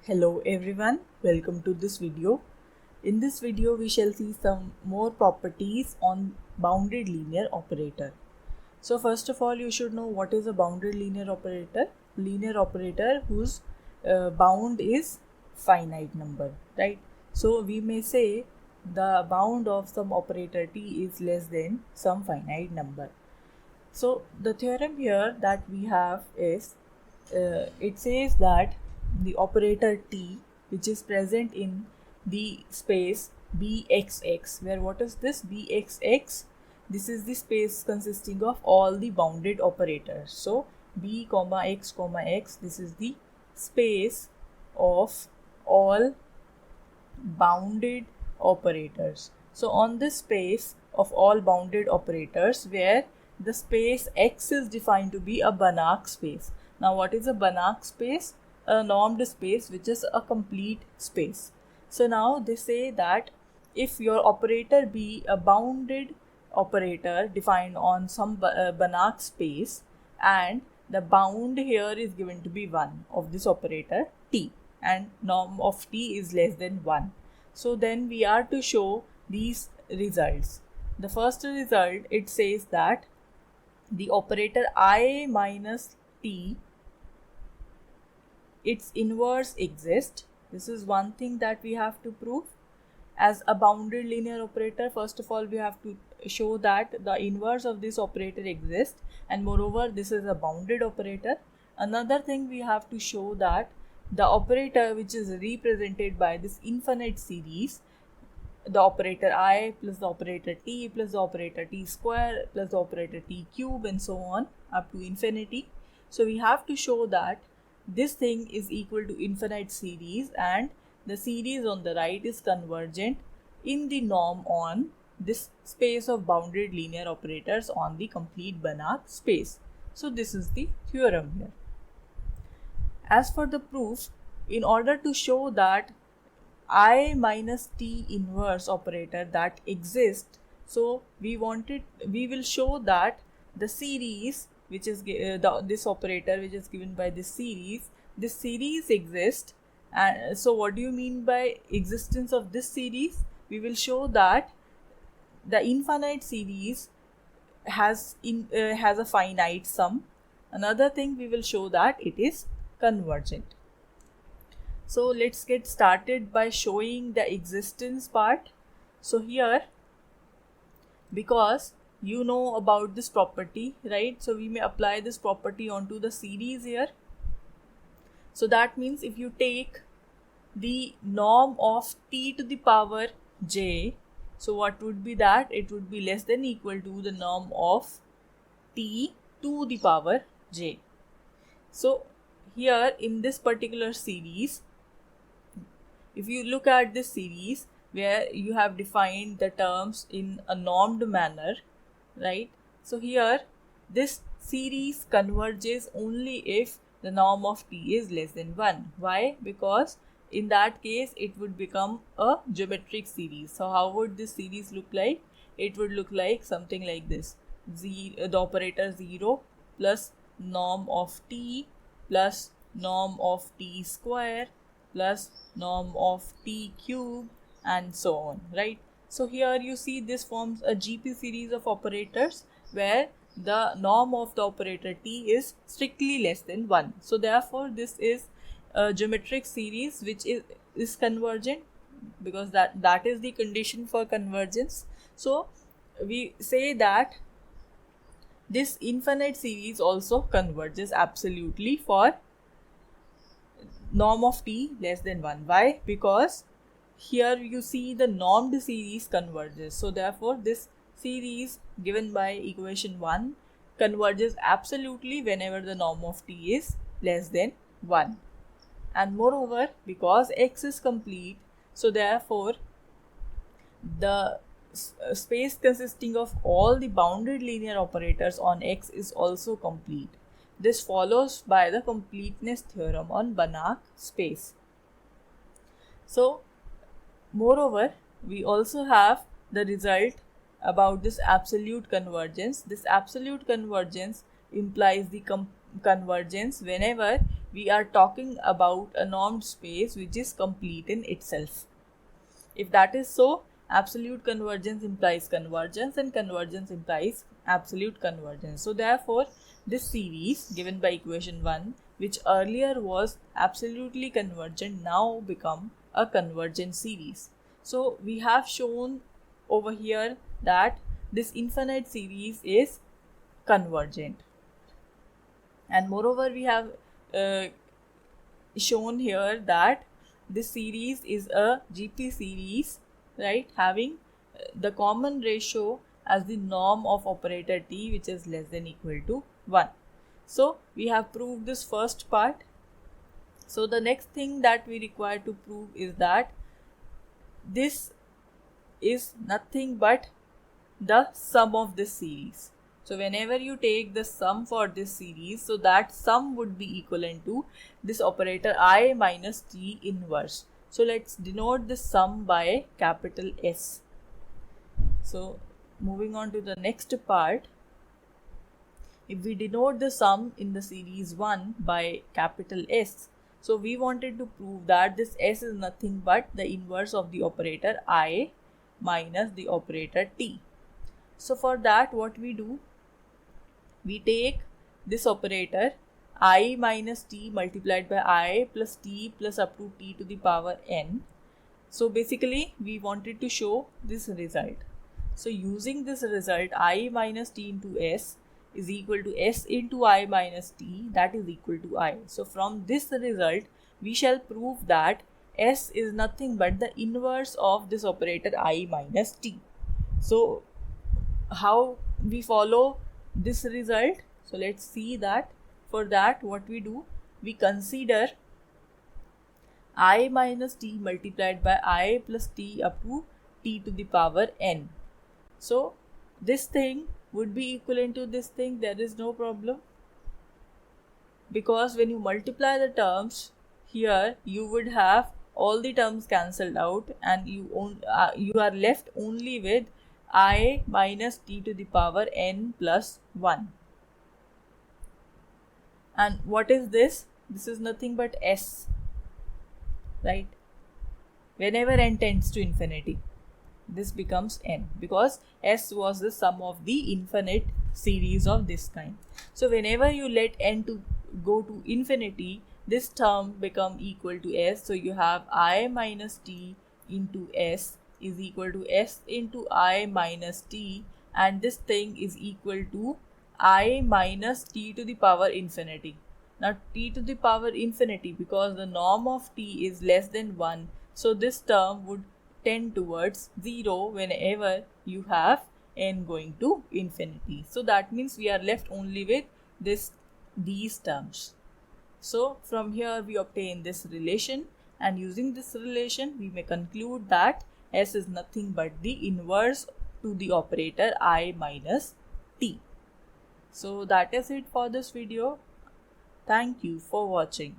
Hello everyone, welcome to this video. In this video we shall see some more properties on bounded linear operator. So first of all you should know what is a bounded linear operator. Linear operator whose bound is finite number, right? So we may say the bound of some operator t is less than some finite number. So the theorem here that we have is it says that the operator t which is present in the space bxx, where what is this bxx? This is the space consisting of all the bounded operators. So b comma x, this is the space of all bounded operators. So on this space of all bounded operators, where the space X is defined to be a Banach space. Now what is a Banach space? A normed space which is a complete space. So now they say that if your operator be a bounded operator defined on some Banach space, and the bound here is given to be 1 of this operator t, and norm of t is less than 1. So then we are to show these results. The first result, it says that the operator I minus t, its inverse exists. This is one thing that we have to prove. As a bounded linear operator, first of all we have to show that the inverse of this operator exists, and moreover this is a bounded operator. Another thing we have to show that the operator which is represented by this infinite series, the operator I plus the operator t plus the operator t square plus the operator t cube and so on up to infinity. So we have to show that this thing is equal to infinite series, and the series on the right is convergent in the norm on this space of bounded linear operators on the complete Banach space. So this is the theorem here. As for the proof, in order to show that I minus t inverse operator that exists, so we will show that the series which is this operator which is given by this series exists. And so what do you mean by existence of this series? We will show that the infinite series has a finite sum. Another thing, we will show that it is convergent. So let's get started by showing the existence part. So here, because you know about this property, right? So we may apply this property onto the series here. So that means if you take the norm of t to the power j, so what would be that? It would be less than equal to the norm of t to the power j. So here in this particular series, if you look at this series where you have defined the terms in a normed manner, right? So here this series converges only if the norm of t is less than 1. Why? Because in that case it would become a geometric series. So how would this series look like? It would look like something like this. The operator 0 plus norm of t plus norm of t square plus norm of t cube and so on, right? So here you see this forms a GP series of operators where the norm of the operator t is strictly less than 1. So therefore this is a geometric series which is convergent, because that is the condition for convergence. So we say that this infinite series also converges absolutely for norm of t less than 1. Why? Because here you see the normed series converges. So therefore this series given by equation 1 converges absolutely whenever the norm of t is less than 1. And moreover, because x is complete, so therefore the space consisting of all the bounded linear operators on x is also complete. This follows by the completeness theorem on Banach space. So moreover, we also have the result about this absolute convergence. This absolute convergence implies the convergence whenever we are talking about a normed space which is complete in itself. If that is so, absolute convergence implies convergence and convergence implies absolute convergence. So therefore, this series given by equation 1, which earlier was absolutely convergent, now become a convergent series. So we have shown over here that this infinite series is convergent, and moreover we have shown here that this series is a GP series, right, having the common ratio as the norm of operator T, which is less than equal to 1. So we have proved this first part. So the next thing that we require to prove is that this is nothing but the sum of this series. So whenever you take the sum for this series, so that sum would be equivalent to this operator I minus T inverse. So let's denote the sum by capital S. So moving on to the next part, if we denote the sum in the series 1 by capital S, so we wanted to prove that this S is nothing but the inverse of the operator I minus the operator T. So for that, what we do, we take this operator I minus T multiplied by I plus T plus up to T to the power N. So basically we wanted to show this result. So using this result, I minus T into S is equal to S into I minus T, that is equal to I. So from this result, we shall prove that S is nothing but the inverse of this operator I minus T. So how we follow this result? So let's see that. For that, what we do, we consider I minus T multiplied by I plus T up to T to the power N. So this thing would be equivalent to this thing, there is no problem, because when you multiply the terms here, you would have all the terms cancelled out and you are left only with I minus T to the power N plus 1. And what is this? This is nothing but S, right? Whenever n tends to infinity, this becomes n, because S was the sum of the infinite series of this kind. So whenever you let n to go to infinity, this term become equal to S. So you have I minus T into S is equal to S into I minus T, and this thing is equal to I minus T to the power infinity. Now T to the power infinity, because the norm of T is less than 1, so this term would tend towards 0 whenever you have n going to infinity. So that means we are left only with these terms. So from here we obtain this relation, and using this relation we may conclude that S is nothing but the inverse to the operator I minus T. So that is it for this video. Thank you for watching.